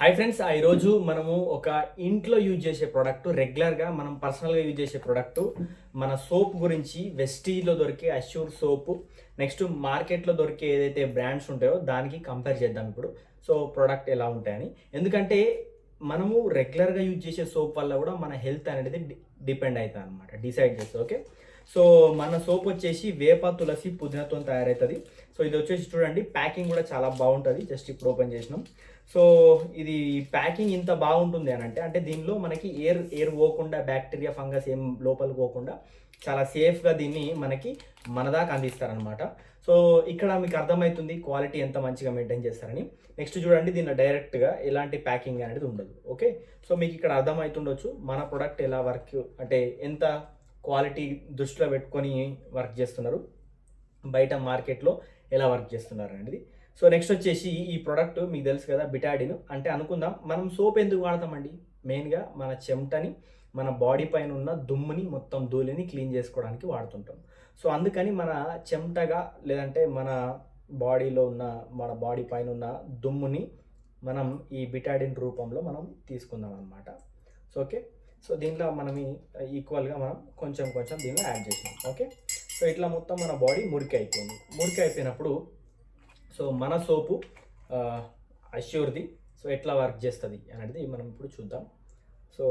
Hi friends, ఈరోజు మనము ఒక ఇంట్లో యూజ్ చేసే ప్రోడక్ట్, రెగ్యులర్గా మనం పర్సనల్గా యూజ్ చేసే ప్రోడక్ట్, మన సోప్ గురించి వెస్టీజ్లో దొరికే అష్యూర్ సోప్, నెక్స్ట్ మార్కెట్లో దొరికే ఏదైతే బ్రాండ్స్ ఉంటాయో దానికి కంపేర్ చేద్దాం ఇప్పుడు. సో ప్రోడక్ట్ ఎలా ఉంటాయని, ఎందుకంటే మనము రెగ్యులర్గా యూజ్ చేసే సోప్ వల్ల కూడా మన హెల్త్ అనేది డిపెండ్ అవుతుంది అనమాట, డిసైడ్ చేస్తుంది. ఓకే, సో మన సోప్ వచ్చేసి వేప తులసి పుదీనాతో తయారవుతుంది. సో ఇది వచ్చేసి చూడండి, ప్యాకింగ్ కూడా చాలా బాగుంటుంది. జస్ట్ ఇప్పుడు ఓపెన్ చేసినాం. సో ఇది ప్యాకింగ్ ఇంత బాగుంటుంది అని అంటే దీనిలో మనకి ఎయిర్ పోకుండా, బ్యాక్టీరియా ఫంగస్ ఏం లోపలికి పోకుండా చాలా సేఫ్గా దీన్ని మనకి మన దాకా అందిస్తారనమాట. సో ఇక్కడ మీకు అర్థమవుతుంది క్వాలిటీ ఎంత మంచిగా మెయింటైన్ చేస్తారని. నెక్స్ట్ చూడండి, దీనిలో డైరెక్ట్గా ఎలాంటి ప్యాకింగ్ అనేది ఉండదు. ఓకే, సో మీకు ఇక్కడ అర్థమవుతుండొచ్చు మన ప్రొడక్ట్ ఎలా వర్క్, అంటే ఎంత క్వాలిటీ దృష్టిలో పెట్టుకొని వర్క్ చేస్తున్నారు, బయట మార్కెట్లో ఎలా వర్క్ చేస్తున్నారు అనేది. సో నెక్స్ట్ వచ్చేసి ఈ ప్రోడక్ట్ మీకు తెలుసు కదా, బిటాడిన్. అంటే అనుకుందాం, మనం సోప్ ఎందుకు వాడతామండి? మెయిన్గా మన చెమటని, మన బాడీ పైన ఉన్న దుమ్ముని, మొత్తం ధూళిని క్లీన్ చేసుకోవడానికి వాడుతుంటాం. సో అందుకని మన చెమటగా, లేదంటే మన బాడీలో ఉన్న, మన బాడీ పైన ఉన్న దుమ్ముని మనం ఈ బిటాడిన్ రూపంలో మనం తీసుకుందాం అనమాట. సో ఓకే, సో దీంట్లో మనం ఈక్వల్గా మనం కొంచెం కొంచెం దీనిలో యాడ్ చేసినాం. ఓకే, సో ఇట్లా మొత్తం మన బాడీ మురికి అయిపోయింది. మురికి అయిపోయినప్పుడు సో మన సోపు అష్యూర్ది సో ఎట్లా వర్క్ చేస్తుంది అనేది మనం ఇప్పుడు చూద్దాం. సో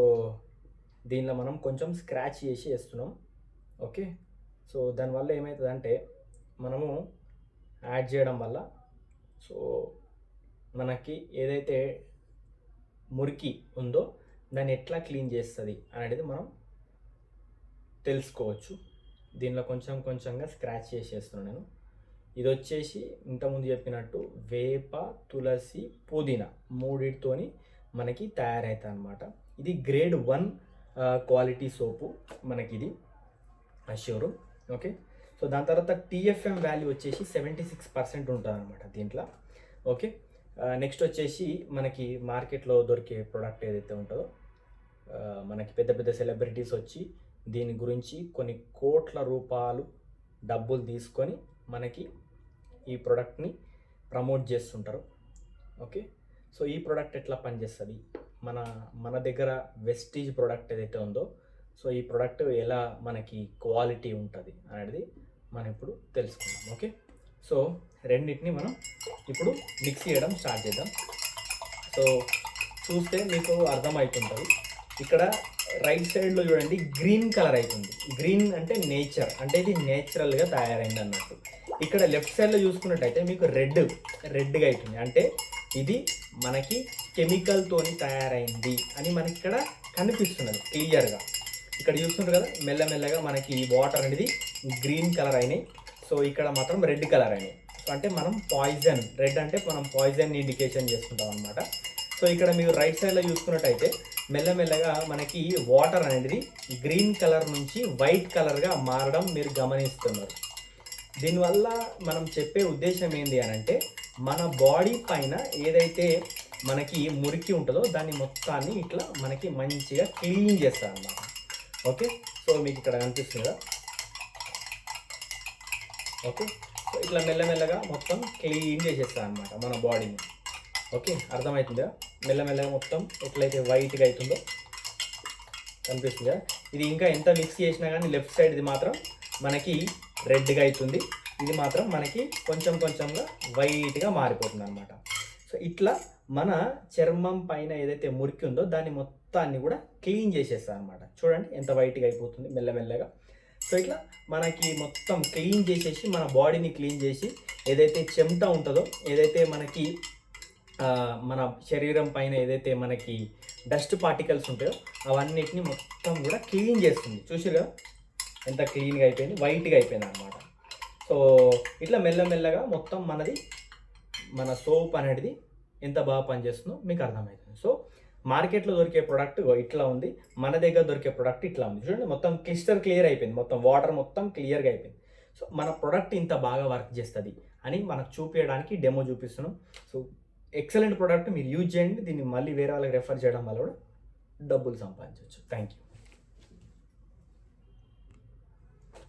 దీనిలో మనం కొంచెం స్క్రాచ్ చేసి వేస్తున్నాం. ఓకే, సో దానివల్ల ఏమవుతుందంటే మనము యాడ్ చేయడం వల్ల సో మనకి ఏదైతే మురికి ఉందో దాన్ని ఎట్లా క్లీన్ చేస్తుంది అనేది మనం తెలుసుకోవచ్చు. దీనిలో కొంచెం కొంచెంగా స్క్రాచ్ చేసేస్తున్నాను నేను. ఇది వచ్చేసి ఇంతకుముందు చెప్పినట్టు వేప, తులసి, పుదీనా మూడిటితోని మనకి తయారవుతుంది అనమాట. ఇది గ్రేడ్ 1 క్వాలిటీ సోపు మనకి, ఇది అష్యూర్. ఓకే, సో దాని తర్వాత TFM వాల్యూ వచ్చేసి 76% ఉంటుంది అనమాట దీంట్లో. ఓకే, నెక్స్ట్ వచ్చేసి మనకి మార్కెట్లో దొరికే ప్రోడక్ట్ ఏదైతే ఉంటుందో, మనకి పెద్ద పెద్ద సెలబ్రిటీస్ వచ్చి దీని గురించి కొన్ని కోట్ల రూపాయలు డబ్బులు తీసుకొని మనకి ఈ ప్రోడక్ట్ని ప్రమోట్ చేస్తుంటారు. ఓకే, సో ఈ ప్రోడక్ట్ ఎట్లా పనిచేస్తుంది, మన దగ్గర వెస్టీజ్ ప్రోడక్ట్ ఏదైతే ఉందో, సో ఈ ప్రోడక్ట్ ఎలా మనకి క్వాలిటీ ఉంటుంది అనేది మనం ఇప్పుడు తెలుసుకుందాం. ఓకే, సో రెండింటిని మనం ఇప్పుడు మిక్స్ చేయడం స్టార్ట్ చేద్దాం. సో చూస్తే మీకు అర్థమవుతుంటుంది, ఇక్కడ రైట్ సైడ్లో చూడండి గ్రీన్ కలర్ అవుతుంది. గ్రీన్ అంటే నేచర్, అంటే ఇది నేచురల్గా తయారైంది అన్నట్టు. ఇక్కడ లెఫ్ట్ సైడ్లో చూసుకున్నట్టయితే మీకు రెడ్గా అవుతుంది, అంటే ఇది మనకి కెమికల్తోని తయారైంది అని మనకి ఇక్కడ కనిపిస్తున్నది క్లియర్గా. ఇక్కడ చూస్తుంటారు కదా, మెల్లమెల్లగా మనకి వాటర్ అనేది గ్రీన్ కలర్ అయినాయి. సో ఇక్కడ మాత్రం రెడ్ కలర్ అయినాయి. సో అంటే మనం పాయిజన్, రెడ్ అంటే మనం పాయిజన్ ఇండికేషన్ చేసుకుంటాం అనమాట. సో ఇక్కడ మీరు రైట్ సైడ్లో చూసుకున్నట్టయితే మెల్లమెల్లగా మనకి వాటర్ అనేది గ్రీన్ కలర్ నుంచి వైట్ కలర్గా మారడం మీరు గమనిస్తున్నారు. దీనివల్ల మనం చెప్పే ఉద్దేశం ఏంటి అని అంటే, మన బాడీ పైన ఏదైతే మనకి మురికి ఉంటుందో దాన్ని మొత్తాన్ని ఇట్లా మనకి మంచిగా క్లీన్ చేస్తారు అన్నమాట. ఓకే, సో మీకు ఇక్కడ కనిపిస్తుంది కదా. ఓకే, సో ఇట్లా మెల్లమెల్లగా మొత్తం క్లీన్ చేసేస్తారు అనమాట మన బాడీని. ఓకే, అర్థమవుతుందా? మెల్లమెల్లగా మొత్తం ఎట్లయితే వైట్గా అవుతుందో కనిపిస్తుందా. ఇది ఇంకా ఎంత మిక్స్ చేసినా కానీ లెఫ్ట్ సైడ్ ఇది మాత్రం మనకి రెడ్గా అవుతుంది, ఇది మాత్రం మనకి కొంచెం కొంచెంగా వైట్గా మారిపోతుంది అనమాట. సో ఇట్లా మన చర్మం పైన ఏదైతే మురికి ఉందో దాన్ని మొత్తాన్ని కూడా క్లీన్ చేసేస్తారు అనమాట. చూడండి ఎంత వైట్గా అయిపోతుంది మెల్లమెల్లగా. సో ఇట్లా మనకి మొత్తం క్లీన్ చేసేసి, మన బాడీని క్లీన్ చేసి, ఏదైతే చెమట ఉంటుందో, ఏదైతే మనకి మన శరీరం పైన ఏదైతే మనకి డస్ట్ పార్టికల్స్ ఉంటాయో అవన్నిటిని మొత్తం కూడా క్లీన్ చేస్తుంది. చూసిరుగా ఎంత క్లీన్గా అయిపోయింది, వైట్గా అయిపోయింది అనమాట. సో ఇట్లా మెల్లమెల్లగా మొత్తం మన సోప్ అనేది ఎంత బాగా పనిచేస్తుందో మీకు అర్థమవుతుంది. సో మార్కెట్లో దొరికే ప్రోడక్ట్ ఇట్లా ఉంది, మన దగ్గర దొరికే ప్రోడక్ట్ ఇట్లా ఉంది. చూడండి మొత్తం క్లియర్ అయిపోయింది, మొత్తం వాటర్ మొత్తం క్లియర్గా అయిపోయింది. సో మన ప్రోడక్ట్ ఇంత బాగా వర్క్ చేస్తుంది అని మనకు చూపించడానికి డెమో చూపిస్తున్నాం. సో ఎక్సలెంట్ ప్రోడక్ట్, మీరు యూజ్ చేయండి. దీన్ని మళ్ళీ వేరే వాళ్ళకి రెఫర్ చేయడం వల్ల కూడా డబ్బులు సంపాదించవచ్చు. Thank you.